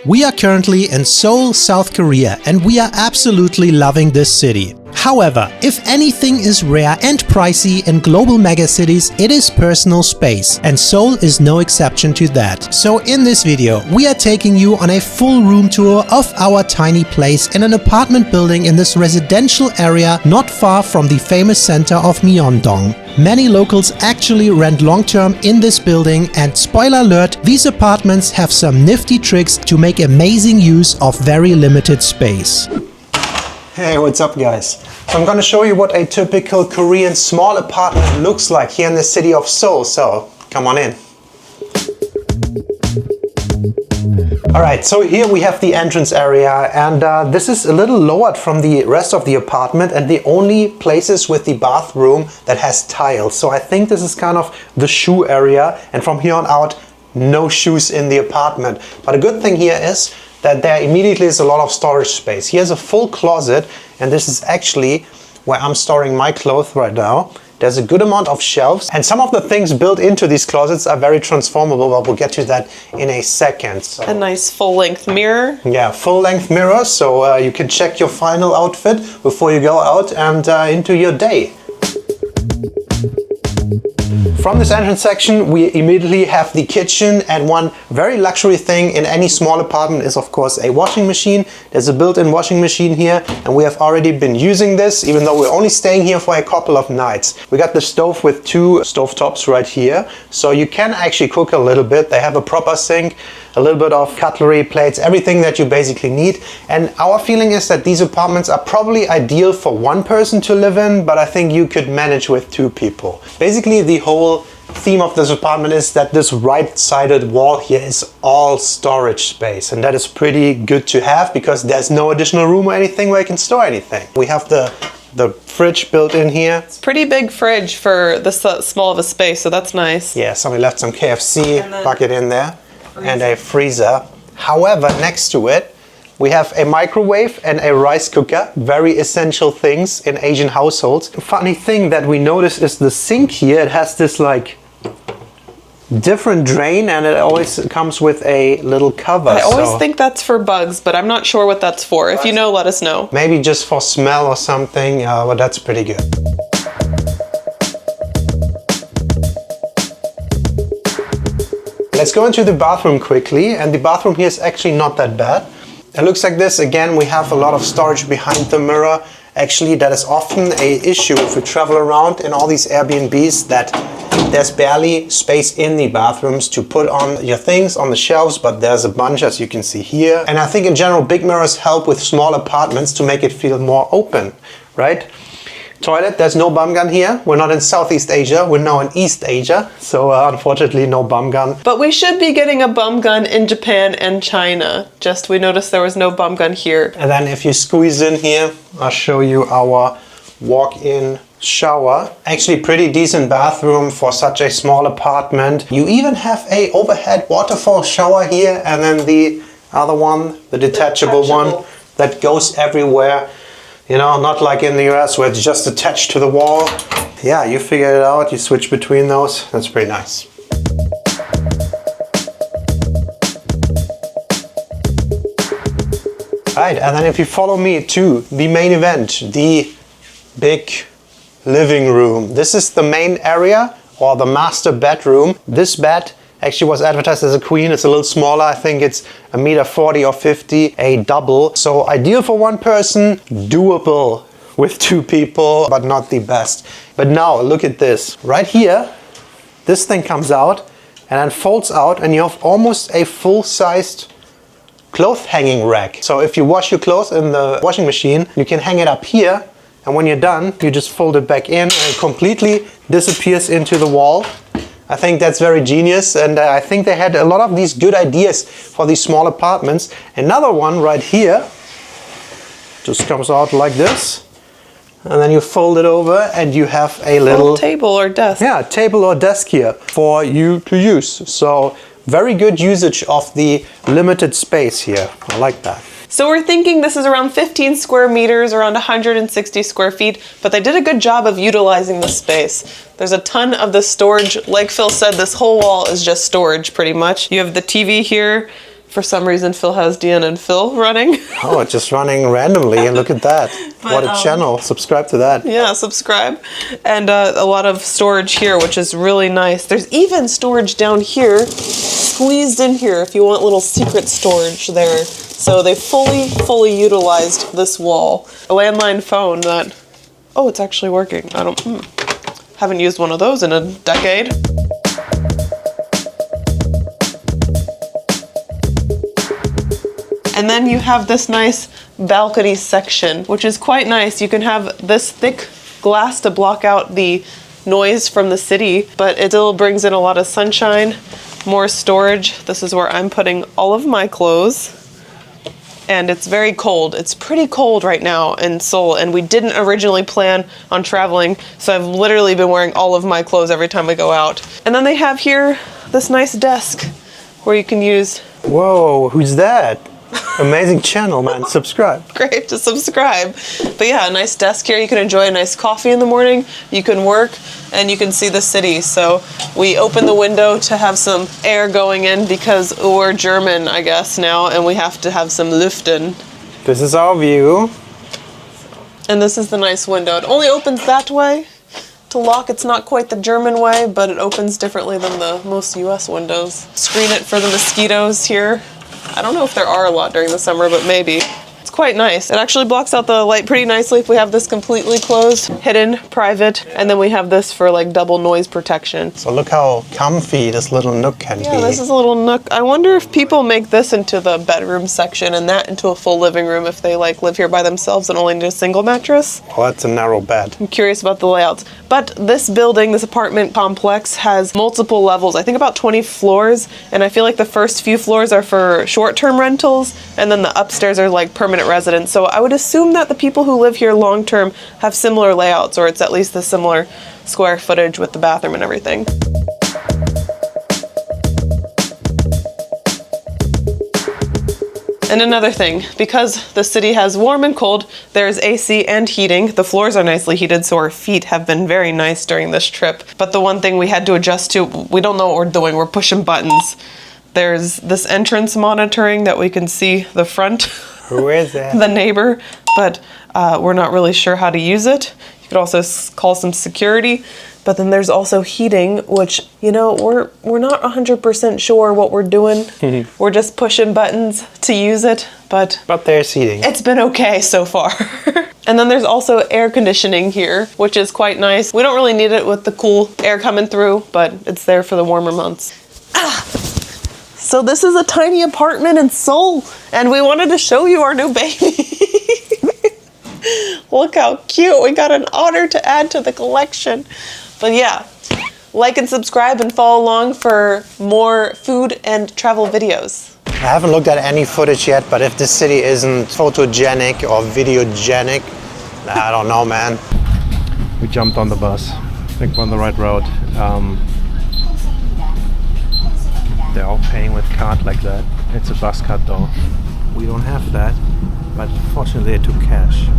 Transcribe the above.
We are currently in Seoul, South Korea, and we are absolutely loving this city. However, if anything is rare and pricey in global megacities, it is personal space, and Seoul is no exception to that. So in this video, we are taking you on a full room tour of our tiny place in an apartment building in this residential area not far from the famous center of Myeong-dong. Many locals actually rent long-term in this building, and spoiler alert, these apartments have some nifty tricks to make amazing use of very limited space. Hey, what's up guys? So I'm gonna show you what a typical Korean small apartment looks like here in the city of Seoul, so come on in. Alright, so here we have the entrance area, and this is a little lowered from the rest of the apartment and the only places with the bathroom that has tiles. So I think this is kind of the shoe area, and from here on out, no shoes in the apartment. But a good thing here is that there immediately is a lot of storage space. Here's a full closet, and this is actually where I'm storing my clothes right now. There's a good amount of shelves, and some of the things built into these closets are very transformable, but we'll get to that in a second. So, a nice full-length mirror. Yeah, full-length mirror, so you can check your final outfit before you go out and into your day. From this entrance section, we immediately have the kitchen, and one very luxury thing in any small apartment is of course a washing machine. There's a built-in washing machine here, and we have already been using this, even though we're only staying here for a couple of nights. We got the stove with two stove tops right here, so you can actually cook a little bit. They have a proper sink, a little bit of cutlery, plates, everything that you basically need. And our feeling is that these apartments are probably ideal for one person to live in, but I think you could manage with two people. Basically, the whole theme of this apartment is that this right-sided wall here is all storage space, and that is pretty good to have because there's no additional room or anything where you can store anything. We have the fridge built in here. It's a pretty big fridge for this small of a space, so that's nice. Yeah, somebody left some KFC bucket in there and a freezer. However, next to it, we have a microwave and a rice cooker, very essential things in Asian households. Funny thing that we notice is the sink here. It has this like different drain, and it always comes with a little cover. I always think that's for bugs, but I'm not sure what that's for. If you know, let us know. Maybe just for smell or something, but that's pretty good. Let's go into the bathroom quickly, and the bathroom here is actually not that bad. It looks like this. Again, we have a lot of storage behind the mirror. Actually, that is often an issue if we travel around in all these Airbnbs, that there's barely space in the bathrooms to put on your things on the shelves, but there's a bunch, as you can see here. And I think in general, big mirrors help with small apartments to make it feel more open, right? Toilet, there's no bum gun here. We're not in Southeast Asia, we're now in East Asia, so unfortunately no bum gun. But we should be getting a bum gun in Japan and China. Just we noticed there was no bum gun here. And then if you squeeze in here, I'll show you our walk-in shower. Actually pretty decent bathroom for such a small apartment. You even have a overhead waterfall shower here, and then the other one, the detachable one that goes everywhere. You know, not like in the US where it's just attached to the wall. Yeah, you figure it out, you switch between those. That's pretty nice. Right, and then if you follow me to the main event, the big living room. This is the main area, or the master bedroom. This bed actually was advertised as a queen. It's a little smaller. I think it's 1.40 m or 50, a double. So ideal for one person, doable with two people, but not the best. But now look at this. Right here, this thing comes out and then folds out, and you have almost a full-sized clothes hanging rack. So if you wash your clothes in the washing machine, you can hang it up here, and when you're done, you just fold it back in and it completely disappears into the wall. I think that's very genius, and I think they had a lot of these good ideas for these small apartments. Another one right here just comes out like this, and then you fold it over and you have a little table or desk. Yeah, table or desk here for you to use. So very good usage of the limited space here. I like that. So we're thinking this is around 15 square meters, around 160 square feet, but they did a good job of utilizing the space. There's a ton of the storage. Like Phil said, this whole wall is just storage pretty much. You have the TV here, For some reason, Phil has Deanna and Phil running. Oh, it's just running randomly, and look at that. What a channel. Subscribe to that. Yeah, subscribe. And a lot of storage here, which is really nice. There's even storage down here, squeezed in here, if you want little secret storage there. So they fully utilized this wall. A landline phone that, oh, it's actually working. Haven't used one of those in a decade. And then you have this nice balcony section, which is quite nice. You can have this thick glass to block out the noise from the city, but it still brings in a lot of sunshine, more storage. This is where I'm putting all of my clothes. And it's very cold. It's pretty cold right now in Seoul, and we didn't originally plan on traveling, so I've literally been wearing all of my clothes every time I go out. And then they have here this nice desk where you can use... Whoa, who's that? Amazing channel, man. Subscribe. Great to subscribe. But yeah, a nice desk here. You can enjoy a nice coffee in the morning. You can work and you can see the city. So we open the window to have some air going in because we're German, I guess, now, and we have to have some lüften. This is our view. And this is the nice window. It only opens that way. To lock, it's not quite the German way, but it opens differently than the most US windows. Screen it for the mosquitoes here. I don't know if there are a lot during the summer, but maybe. It's quite nice. It actually blocks out the light pretty nicely if we have this completely closed, hidden, private, and then we have this for like double noise protection. So look how comfy this little nook can be. Yeah, this is a little nook. I wonder if people make this into the bedroom section and that into a full living room if they like live here by themselves and only need a single mattress. Oh, that's a narrow bed. I'm curious about the layouts. But this building, this apartment complex has multiple levels. I think about 20 floors, and I feel like the first few floors are for short-term rentals, and then the upstairs are like permanent residents. So I would assume that the people who live here long-term have similar layouts, or it's at least the similar square footage with the bathroom and everything. And another thing, because the city has warm and cold, there's AC and heating. The floors are nicely heated, so our feet have been very nice during this trip. But the one thing we had to adjust to, we don't know what we're doing, we're pushing buttons. There's this entrance monitoring that we can see the front. Who is it? The neighbor, but we're not really sure how to use it. You could also call some security. But then there's also heating, which, you know, we're not 100% sure what we're doing. We're just pushing buttons to use it, but there's heating. It's been okay so far. And then there's also air conditioning here, which is quite nice. We don't really need it with the cool air coming through, but it's there for the warmer months. So this is a tiny apartment in Seoul, and we wanted to show you our new baby. Look how cute. We got an otter to add to the collection. But yeah, like and subscribe and follow along for more food and travel videos. I haven't looked at any footage yet, but if this city isn't photogenic or videogenic, I don't know, man. We jumped on the bus. I think we're on the right road. They're all paying with card like that. It's a bus card though. We don't have that, but fortunately they took cash.